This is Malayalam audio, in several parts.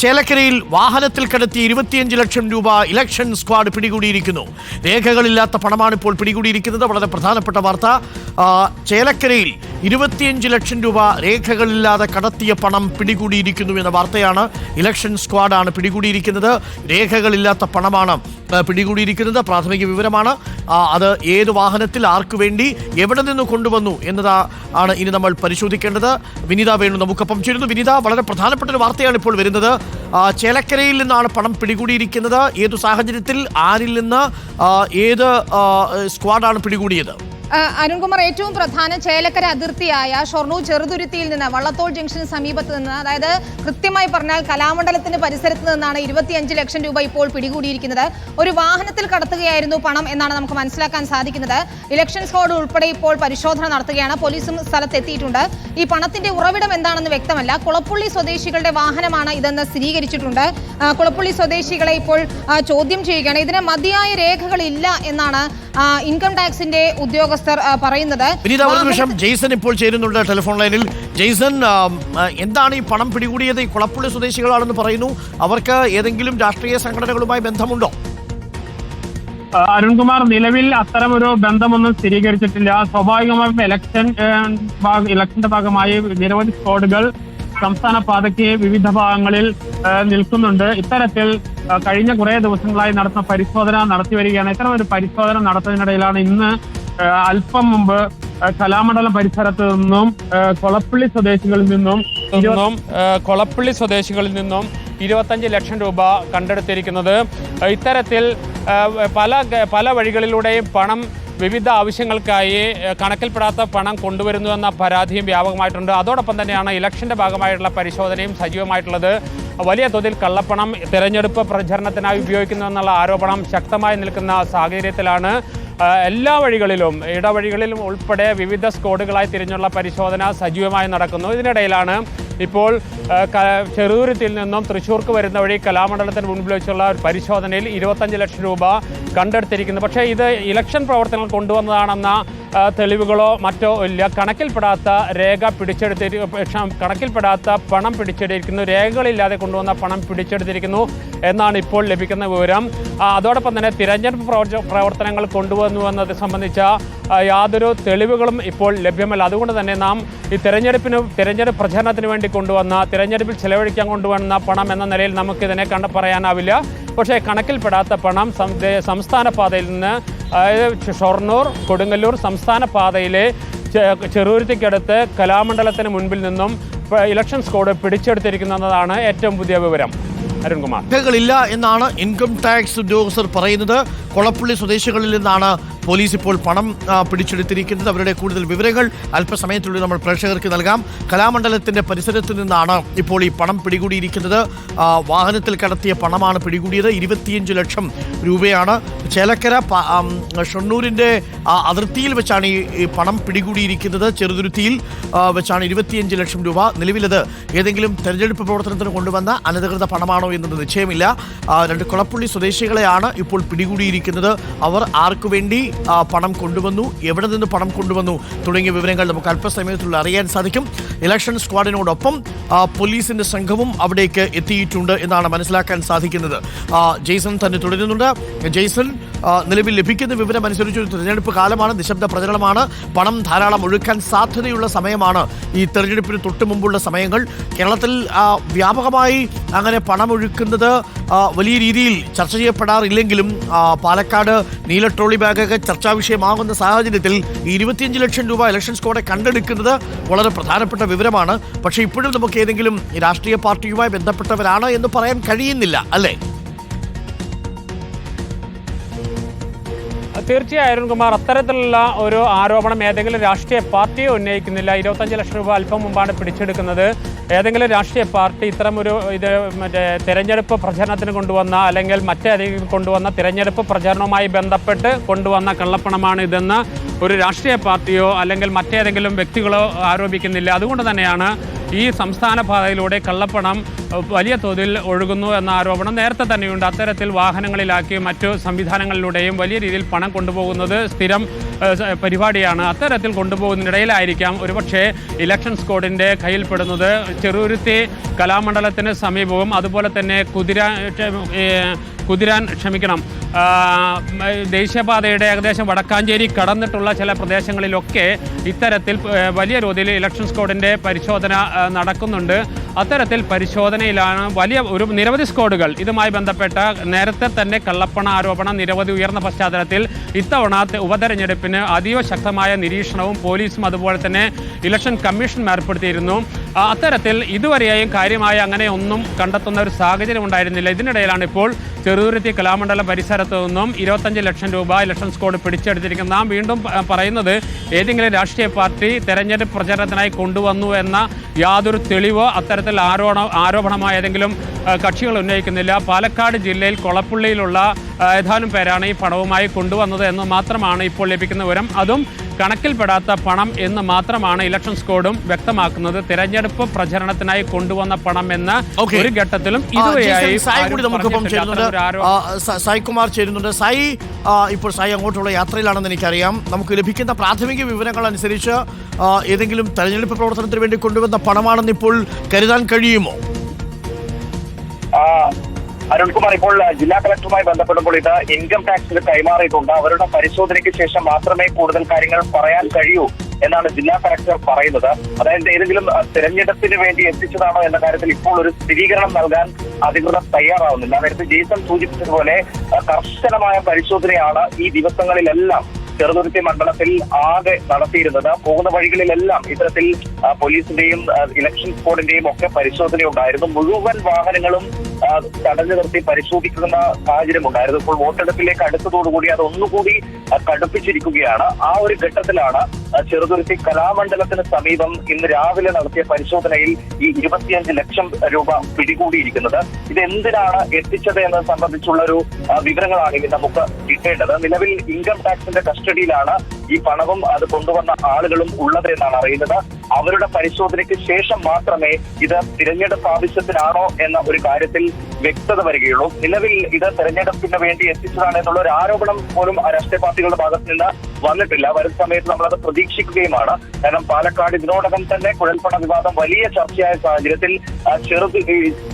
ചേലക്കരയിൽ വാഹനത്തിൽ കടത്തിയ 25 ലക്ഷം രൂപ ഇലക്ഷൻ സ്ക്വാഡ് പിടികൂടിയിരിക്കുന്നു. രേഖകളില്ലാത്ത പണമാണ് ഇപ്പോൾ പിടികൂടിയിരിക്കുന്നത്. വളരെ പ്രധാനപ്പെട്ട വാർത്ത. ചേലക്കരയിൽ 25 ലക്ഷം രൂപ രേഖകളില്ലാതെ കടത്തിയ പണം പിടികൂടിയിരിക്കുന്നു എന്ന വാർത്തയാണ്. ഇലക്ഷൻ സ്ക്വാഡാണ് പിടികൂടിയിരിക്കുന്നത്. രേഖകളില്ലാത്ത പണമാണ് പിടികൂടിയിരിക്കുന്നത്. പ്രാഥമിക വിവരമാണ്. അത് ഏത് വാഹനത്തിൽ, ആർക്കു വേണ്ടി, എവിടെ നിന്ന് കൊണ്ടുവന്നു എന്നതാണ് ഇനി നമ്മൾ പരിശോധിക്കേണ്ടത്. വിനീത വേണു നമുക്കൊപ്പം ചേരുന്നു. വിനീത, വളരെ പ്രധാനപ്പെട്ട ഒരു വാർത്തയാണ് ഇപ്പോൾ വരുന്നത്. ചേലക്കരയിൽ നിന്നാണ് പണം പിടികൂടിയിരിക്കുന്നത്. ഏതു സാഹചര്യത്തിൽ, ആരിൽ നിന്ന്, ഏത് സ്ക്വാഡാണ് പിടികൂടിയത്? അരുൺകുമാർ, ഏറ്റവും പ്രധാന ചേലക്കര അതിർത്തിയായ ഷൊർണൂർ ചെറുതുരുത്തിയിൽ നിന്ന്, വള്ളത്തോൾ ജംഗ്ഷന് സമീപത്ത് നിന്ന്, അതായത് കൃത്യമായി പറഞ്ഞാൽ കലാമണ്ഡലത്തിന്റെ പരിസരത്ത് നിന്നാണ് 25 ലക്ഷം രൂപ ഇപ്പോൾ പിടികൂടിയിരിക്കുന്നത്. ഒരു വാഹനത്തിൽ കടത്തുകയായിരുന്നു പണം എന്നാണ് നമുക്ക് മനസ്സിലാക്കാൻ സാധിക്കുന്നത്. ഇലക്ഷൻ സ്ക്വാഡ് ഉൾപ്പെടെ ഇപ്പോൾ പരിശോധന നടത്തുകയാണ്. പോലീസും സ്ഥലത്തെത്തിയിട്ടുണ്ട്. ഈ പണത്തിന്റെ ഉറവിടം എന്താണെന്ന് വ്യക്തമല്ല. കുളപ്പുള്ളി സ്വദേശികളുടെ വാഹനമാണ് ഇതെന്ന് സ്ഥിരീകരിച്ചിട്ടുണ്ട്. കുളപ്പുള്ളി സ്വദേശികളെ ഇപ്പോൾ ചോദ്യം ചെയ്യുകയാണ്. ഇതിന് മതിയായ രേഖകളില്ല എന്നാണ് ഇൻകം ടാക്സിന്റെ ഉദ്യോഗസ്ഥർ പറയുന്നത്. ജെയ്സൺ ഇപ്പോൾ ചേരുന്നുണ്ട് ടെലിഫോൺ ലൈനിൽ. ജെയ്സൺ, എന്താണ് ഈ പണം പിടികൂടിയത്? ഈ കുളപ്പുള്ളി സ്വദേശികളാണെന്ന് പറയുന്നു. അവർക്ക് ഏതെങ്കിലും രാഷ്ട്രീയ സംഘടനകളുമായി ബന്ധമുണ്ടോ? അരുൺകുമാർ, നിലവിൽ അത്തരമൊരു ബന്ധമൊന്നും സ്ഥിരീകരിച്ചിട്ടില്ല. സ്വാഭാവികമായും ഇലക്ഷന്റെ ഭാഗമായി നിരവധി സ്ക്വാഡുകൾ സംസ്ഥാന പാതയ്ക്ക് വിവിധ ഭാഗങ്ങളിൽ നിൽക്കുന്നുണ്ട്. ഇത്തരത്തിൽ കഴിഞ്ഞ കുറേ ദിവസങ്ങളായി നടത്തുന്ന പരിശോധന നടത്തി വരികയാണ്. ഇത്തരം ഒരു പരിശോധന നടത്തുന്നതിനിടയിലാണ് ഇന്ന് അല്പം മുമ്പ് കലാമണ്ഡലം പരിസരത്ത് നിന്നും കൊളപ്പള്ളി സ്വദേശികളിൽ നിന്നും 25 ലക്ഷം രൂപ കണ്ടെടുത്തിരിക്കുന്നത്. ഇത്തരത്തിൽ പല വഴികളിലൂടെയും പണം വിവിധ ആവശ്യങ്ങൾക്കായി കണക്കിൽപ്പെടാത്ത പണം കൊണ്ടുവരുന്നുവെന്ന പരാതിയും വ്യാപകമായിട്ടുണ്ട്. അതോടൊപ്പം തന്നെയാണ് ഇലക്ഷന്റെ ഭാഗമായിട്ടുള്ള പരിശോധനയും സജീവമായിട്ടുള്ളത്. വലിയ തോതിൽ കള്ളപ്പണം തെരഞ്ഞെടുപ്പ് പ്രചരണത്തിനായി ഉപയോഗിക്കുന്നുവെന്നുള്ള ആരോപണം ശക്തമായി നിൽക്കുന്ന സാഹചര്യത്തിലാണ് എല്ലാ വഴികളിലും, ഇടവഴികളിലും ഉൾപ്പെടെ വിവിധ സ്ക്വാഡുകളായി തിരിഞ്ഞുള്ള പരിശോധന സജീവമായി നടക്കുന്നു. ഇതിനിടയിലാണ് ഇപ്പോൾ ചെറുതുരുത്തിയിൽ നിന്നും തൃശ്ശൂർക്ക് വരുന്ന വഴി കലാമണ്ഡലത്തിന് മുൻപിൽ വെച്ചുള്ള പരിശോധനയിൽ 25 ലക്ഷം രൂപ കണ്ടെടുത്തിരിക്കുന്നു. പക്ഷേ ഇത് ഇലക്ഷൻ പ്രവർത്തനങ്ങൾ കൊണ്ടുവന്നതാണെന്ന തെളിവുകളോ മറ്റോ ഇല്ല. കണക്കിൽപ്പെടാത്ത പണം പിടിച്ചെടുത്തിരിക്കുന്നു. രേഖകളില്ലാതെ കൊണ്ടുവന്ന പണം പിടിച്ചെടുത്തിരിക്കുന്നു എന്നാണ് ഇപ്പോൾ ലഭിക്കുന്ന വിവരം. അതോടൊപ്പം തന്നെ തിരഞ്ഞെടുപ്പ് പ്രവർത്തനങ്ങൾ കൊണ്ടുവന്നുവെന്നത് സംബന്ധിച്ച യാതൊരു തെളിവുകളും ഇപ്പോൾ ലഭ്യമല്ല. അതുകൊണ്ട് തന്നെ നാം ഈ തിരഞ്ഞെടുപ്പ് പ്രചരണത്തിന് വേണ്ടി തിരഞ്ഞെടുപ്പിൽ ചെലവഴിക്കാൻ കൊണ്ടുവന്ന പണം എന്ന നിലയിൽ നമുക്കിതിനെ പറയാനാവില്ല. പക്ഷേ കണക്കിൽപ്പെടാത്ത പണം സംസ്ഥാന പാതയിൽ നിന്ന്, ഷൊർണൂർ കൊടുങ്ങല്ലൂർ സംസ്ഥാന പാതയിലെ ചെറുതുരുത്തിക്കടുത്ത് കലാമണ്ഡലത്തിന് മുൻപിൽ നിന്നും ഇലക്ഷൻ സ്ക്വാഡ് പിടിച്ചെടുത്തിരിക്കുന്നതാണ് ഏറ്റവും പുതിയ വിവരം. അരുൺകുമാർ, രേഖകളില്ല എന്നാണ് ഇൻകം ടാക്സ് ഉദ്യോഗസ്ഥർ പറയുന്നത്. കൊളപ്പുള്ളി സ്വദേശികളിൽ നിന്നാണ് പോലീസ് ഇപ്പോൾ പണം പിടിച്ചെടുത്തിരിക്കുന്നത്. അവരുടെ കൂടുതൽ വിവരങ്ങൾ അല്പസമയത്തിനുള്ളിൽ നമ്മൾ പ്രേക്ഷകർക്ക് നൽകാം. കലാമണ്ഡലത്തിന്റെ പരിസരത്ത് നിന്നാണ് ഇപ്പോൾ ഈ പണം പിടികൂടിയിരിക്കുന്നത്. വാഹനത്തിൽ കടത്തിയ പണമാണ് പിടികൂടിയത്. 25 ലക്ഷം രൂപയാണ്. ചേലക്കര ഷൊർണൂരിന്റെ അതിർത്തിയിൽ വെച്ചാണ് ഈ പണം പിടികൂടിയിരിക്കുന്നത്. ചെറുതുരുത്തിയിൽ വെച്ചാണ് 25 ലക്ഷം രൂപ. നിലവിലത് ഏതെങ്കിലും തെരഞ്ഞെടുപ്പ് പ്രവർത്തനത്തിന് കൊണ്ടുവന്ന അനധികൃത പണമാണോ എന്നത് നിശ്ചയമില്ല. 2 കുളപ്പുള്ളി സ്വദേശികളെയാണ് ഇപ്പോൾ പിടികൂടിയിരിക്കുന്നത്. അവർ ആർക്കു വേണ്ടി പണം കൊണ്ടുവന്നു, എവിടെ നിന്ന് പണം കൊണ്ടുവന്നു തുടങ്ങിയ വിവരങ്ങൾ നമുക്ക് അല്പസമയത്തുള്ള അറിയാൻ സാധിക്കും. ഇലക്ഷൻ സ്ക്വാഡിനോടൊപ്പം പോലീസിന്റെ സംഘവും അവിടേക്ക് എത്തിയിട്ടുണ്ട് എന്നാണ് മനസ്സിലാക്കാൻ സാധിക്കുന്നത്. ജെയ്സൺ തന്നെ തുടരുന്നുണ്ട്. ജെയ്സൺ, നിലവിൽ ലഭിക്കുന്ന വിവരം അനുസരിച്ച് ഒരു തെരഞ്ഞെടുപ്പ് കാലമാണ്, നിശബ്ദ പ്രചരണമാണ്, പണം ധാരാളം ഒഴുക്കാൻ സാധ്യതയുള്ള സമയമാണ് ഈ തെരഞ്ഞെടുപ്പിന് തൊട്ട് മുമ്പുള്ള സമയങ്ങൾ. കേരളത്തിൽ വ്യാപകമായി അങ്ങനെ പണം ഒഴുക്കുന്നത് വലിയ രീതിയിൽ ചർച്ച ചെയ്യപ്പെടാറില്ലെങ്കിലും പാലക്കാട് നീല ട്രോളി ബാഗൊക്കെ ചർച്ചാ വിഷയമാകുന്ന സാഹചര്യത്തിൽ 25 ലക്ഷം രൂപ ഇലക്ഷൻ സ്ക്വാഡ് കണ്ടെടുക്കുന്നത് വളരെ പ്രധാനപ്പെട്ട വിവരമാണ്. പക്ഷേ ഇപ്പോഴും നമുക്ക് ഏതെങ്കിലും രാഷ്ട്രീയ പാർട്ടിയുമായി ബന്ധപ്പെട്ടവരാണ് എന്ന് പറയാൻ കഴിയുന്നില്ല, അല്ലേ? തീർച്ചയായും കുമാർ, അത്തരത്തിലുള്ള ഒരു ആരോപണം ഏതെങ്കിലും രാഷ്ട്രീയ പാർട്ടിയെ ഉന്നയിക്കുന്നില്ല. 25 ലക്ഷം രൂപ അല്പം മുമ്പാണ് പിടിച്ചെടുക്കുന്നത്. ഏതെങ്കിലും രാഷ്ട്രീയ പാർട്ടി ഇത്തരമൊരു തിരഞ്ഞെടുപ്പ് പ്രചരണത്തിന് കൊണ്ടുവന്ന, അല്ലെങ്കിൽ മറ്റേതെങ്കിലും കൊണ്ടുവന്ന തിരഞ്ഞെടുപ്പ് പ്രചരണവുമായി ബന്ധപ്പെട്ട് കൊണ്ടുവന്ന കള്ളപ്പണമാണ് ഇതെന്ന് ഒരു രാഷ്ട്രീയ പാർട്ടിയോ അല്ലെങ്കിൽ മറ്റേതെങ്കിലും വ്യക്തികളോ ആരോപിക്കുന്നില്ല. അതുകൊണ്ട് തന്നെയാണ് ഈ സംസ്ഥാന പാതയിലൂടെ കള്ളപ്പണം വലിയ തോതിൽ ഒഴുകുന്നു എന്ന ആരോപണം നേരത്തെ തന്നെയുണ്ട്. അത്തരത്തിൽ വാഹനങ്ങളിലാക്കി മറ്റു സംവിധാനങ്ങളിലൂടെയും വലിയ രീതിയിൽ പണം കൊണ്ടുപോകുന്നത് സ്ഥിരം പരിപാടിയാണ്. അത്തരത്തിൽ കൊണ്ടുപോകുന്നതിനിടയിലായിരിക്കാം ഒരുപക്ഷെ ഇലക്ഷൻ സ്ക്വാഡിൻ്റെ കയ്യിൽപ്പെടുന്നത്. ചെറുതുരുത്തി കലാമണ്ഡലത്തിന് സമീപവും അതുപോലെ തന്നെ ദേശീയപാതയുടെ ഏകദേശം വടക്കാഞ്ചേരി കടന്നിട്ടുള്ള ചില പ്രദേശങ്ങളിലൊക്കെ ഇത്തരത്തിൽ വലിയ തോതിൽ ഇലക്ഷൻ സ്ക്വാഡിൻ്റെ പരിശോധന നടക്കുന്നുണ്ട്. അത്തരത്തിൽ പരിശോധനയിലാണ് നിരവധി സ്ക്വാഡുകൾ ഇതുമായി ബന്ധപ്പെട്ട നേരത്തെ തന്നെ കള്ളപ്പണ ആരോപണം നിരവധി ഉയർന്ന പശ്ചാത്തലത്തിൽ ഇത്തവണ ഉപതെരഞ്ഞെടുപ്പിന് അതീവ ശക്തമായ നിരീക്ഷണവും പോലീസും അതുപോലെ തന്നെ ഇലക്ഷൻ കമ്മീഷനും ഏർപ്പെടുത്തിയിരുന്നു. അത്തരത്തിൽ ഇതുവരെയും കാര്യമായ അങ്ങനെ ഒന്നും കണ്ടെത്തുന്ന ഒരു സാഹചര്യം ഉണ്ടായിരുന്നില്ല. ഇതിനിടയിലാണ് ഇപ്പോൾ ചെറുതുരുത്തി കലാമണ്ഡലം പരിസരത്തു നിന്നും 25 ലക്ഷം രൂപ ഇലക്ഷൻ സ്ക്വാഡ് പിടിച്ചെടുത്തിരിക്കുന്നത്. നാം വീണ്ടും പറയുന്നത് ഏതെങ്കിലും രാഷ്ട്രീയ പാർട്ടി തെരഞ്ഞെടുപ്പ് പ്രചരണത്തിനായി കൊണ്ടുവന്നു എന്ന യാതൊരു തെളിവോ അത്തരത്തിൽ ആരോപണമായ ഏതെങ്കിലും കക്ഷികൾ ഉന്നയിക്കുന്നില്ല. പാലക്കാട് ജില്ലയിൽ കൊളപ്പുള്ളിയിലുള്ള ഏതാനും പേരാണ് ഈ പണവുമായി കൊണ്ടുവന്നത് എന്ന് മാത്രമാണ് ഇപ്പോൾ ലഭിക്കുന്ന വിവരം. അതും കണക്കിൽപ്പെടാത്ത പണം എന്ന് മാത്രമാണ് ഇലക്ഷൻ സ്ക്വാഡും വ്യക്തമാക്കുന്നത്. തെരഞ്ഞെടുപ്പ് പ്രചരണത്തിനായി കൊണ്ടുവന്ന പണം എന്ന ഒരു ഘട്ടത്തിലും ഇതുവരെയായി സായികുമാർ ചേരുന്നുണ്ട്. സായി, ഇപ്പോൾ സായി അങ്ങോട്ടുള്ള യാത്രയിലാണെന്ന് എനിക്കറിയാം. നമുക്ക് ലഭിക്കുന്ന പ്രാഥമിക വിവരങ്ങൾ അനുസരിച്ച് ഏതെങ്കിലും തെരഞ്ഞെടുപ്പ് പ്രവർത്തനത്തിന് വേണ്ടി കൊണ്ടുവന്ന പണമാണെന്ന് ഇപ്പോൾ കരുതാൻ കഴിയുമോ? അരുൺകുമാർ, ഇപ്പോൾ ജില്ലാ കളക്ടറുമായി ബന്ധപ്പെടുമ്പോൾ ഇത് ഇൻകം ടാക്സിന് കൈമാറിയിട്ടുണ്ട്. അവരുടെ പരിശോധനയ്ക്ക് ശേഷം മാത്രമേ കൂടുതൽ കാര്യങ്ങൾ പറയാൻ കഴിയൂ എന്നാണ് ജില്ലാ കളക്ടർ പറയുന്നത്. അതായത് ഏതെങ്കിലും തെരഞ്ഞെടുപ്പിന് വേണ്ടി എത്തിച്ചതാണോ എന്ന കാര്യത്തിൽ ഇപ്പോൾ ഒരു സ്ഥിരീകരണം നൽകാൻ അധികൃതർ തയ്യാറാവുന്നില്ല. നേരത്തെ ജെയ്സൺ സൂചിപ്പിച്ചതുപോലെ കർശനമായ പരിശോധനയാണ് ഈ ദിവസങ്ങളിലെല്ലാം ചെറുതുരുത്തി മണ്ഡലത്തിൽ ആകെ നടത്തിയിരുന്നത്. പോകുന്ന വഴികളിലെല്ലാം ഇത്തരത്തിൽ പോലീസിന്റെയും ഇലക്ഷൻ സ്ക്വാഡിന്റെയും ഒക്കെ പരിശോധനയുണ്ടായിരുന്നു. മുഴുവൻ വാഹനങ്ങളും തടഞ്ഞു നിർത്തി പരിശോധിക്കുന്ന സാഹചര്യം ഉണ്ടായിരുന്നു. ഇപ്പോൾ വോട്ടെടുപ്പിലേക്ക് അടുത്തതോടുകൂടി അതൊന്നുകൂടി കടുപ്പിച്ചിരിക്കുകയാണ്. ആ ഒരു ഘട്ടത്തിലാണ് ചെറുതുരുത്തി കലാമണ്ഡലത്തിന് സമീപം ഇന്ന് രാവിലെ നടത്തിയ പരിശോധനയിൽ ഈ 25 ലക്ഷം രൂപ പിടികൂടിയിരിക്കുന്നത്. ഇത് എന്തിനാണ് എത്തിച്ചത് എന്നത് സംബന്ധിച്ചുള്ള ഒരു വിവരങ്ങളാണ് ഇനി നമുക്ക് കിട്ടേണ്ടത്. നിലവിൽ ഇൻകം ടാക്സിന്റെ കസ്റ്റഡിയിലാണ് ഈ പണവും അത് കൊണ്ടുവന്ന ആളുകളും ഉള്ളത് എന്നാണ് അറിയുന്നത്. അവരുടെ പരിശോധനയ്ക്ക് ശേഷം മാത്രമേ ഇത് തിരഞ്ഞെടുപ്പ് ആവശ്യത്തിനാണോ എന്ന ഒരു കാര്യത്തിൽ വ്യക്തത വരികയുള്ളൂ. നിലവിൽ ഇത് തെരഞ്ഞെടുപ്പിന് വേണ്ടി എത്തിച്ചതാണ് എന്നുള്ള ഒരു ആരോപണം പോലും രാഷ്ട്രീയ പാർട്ടികളുടെ ഭാഗത്ത് നിന്ന് വന്നിട്ടില്ല. വരും സമയത്ത് നമ്മളത് പ്രതീക്ഷിക്കുകയുമാണ്. കാരണം പാലക്കാട് ഇതിനോടകം തന്നെ കുഴൽപ്പണ വിവാദം വലിയ ചർച്ചയായ സാഹചര്യത്തിൽ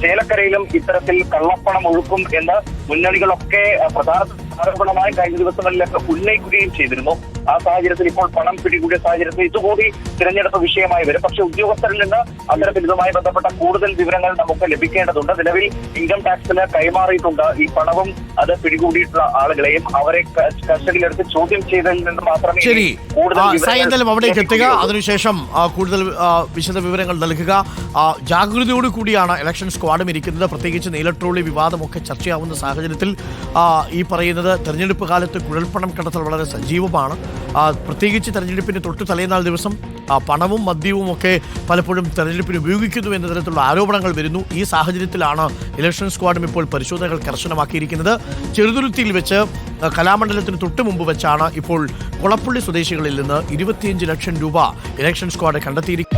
ചേലക്കരയിലും ഇത്തരത്തിൽ കള്ളപ്പണം ഒഴുക്കും എന്ന് മുന്നണികളൊക്കെ പ്രധാന ആരോപണമായി കഴിഞ്ഞ ദിവസങ്ങളിലൊക്കെ ഉന്നയിക്കുകയും ചെയ്തിരുന്നു. ആ സാഹചര്യത്തിൽ ഇപ്പോൾ പണം പിടികൂടിയ സാഹചര്യത്തിൽ ഇതുകൂടി തിരഞ്ഞെടുപ്പ് വിഷയമായി വരും. പക്ഷെ ഉദ്യോഗസ്ഥരിൽ നിന്ന് അത്തരത്തിൽ ഇതുമായി ബന്ധപ്പെട്ട കൂടുതൽ വിവരങ്ങൾ നമുക്ക് ലഭിക്കേണ്ടതുണ്ട്. നിലവിൽ ഇൻകം ടാക്സിന് കൈമാറിയിട്ടുണ്ട് ഈ പണവും അത് പിടികൂടിയിട്ടുള്ള ആളുകളെയും. അവരെ കസ്റ്റഡിയിലെടുത്ത് ചോദ്യം ചെയ്തതിൽ നിന്ന് മാത്രമേ കൂടുതൽ അവിടേക്ക് എത്തുക. അതിനുശേഷം കൂടുതൽ വിശദ വിവരങ്ങൾ നൽകുക. ജാഗ്രതയോടു കൂടിയാണ് ഇലക്ഷൻ സ്ക്വാഡും ഇരിക്കുന്നത്. പ്രത്യേകിച്ച് നീലട്രോളി വിവാദമൊക്കെ ചർച്ചയാവുന്ന സാഹചര്യത്തിൽ ഈ പറയുന്നത് തെരഞ്ഞെടുപ്പ് കാലത്ത് കുഴൽപ്പണം കടത്തൽ വളരെ സജീവമാണ്. പ്രത്യേകിച്ച് തെരഞ്ഞെടുപ്പിന് തൊട്ട് തലേനാൾ ദിവസം പണവും മദ്യവും ഒക്കെ പലപ്പോഴും തെരഞ്ഞെടുപ്പിന് ഉപയോഗിക്കുന്നു എന്ന തരത്തിലുള്ള ആരോപണങ്ങൾ വരുന്നു. ഈ സാഹചര്യത്തിലാണ് ഇലക്ഷൻ സ്ക്വാഡും ഇപ്പോൾ പരിശോധനകൾ കർശനമാക്കിയിരിക്കുന്നത്. ചെറുതുരുത്തിയിൽ വെച്ച് കലാമണ്ഡലത്തിന് തൊട്ട് മുമ്പ് വെച്ചാണ് ഇപ്പോൾ കൊളപ്പുള്ളി സ്വദേശികളിൽ നിന്ന് 25 ലക്ഷം രൂപ ഇലക്ഷൻ സ്ക്വാഡ് കണ്ടെത്തിയിരിക്കുന്നത്.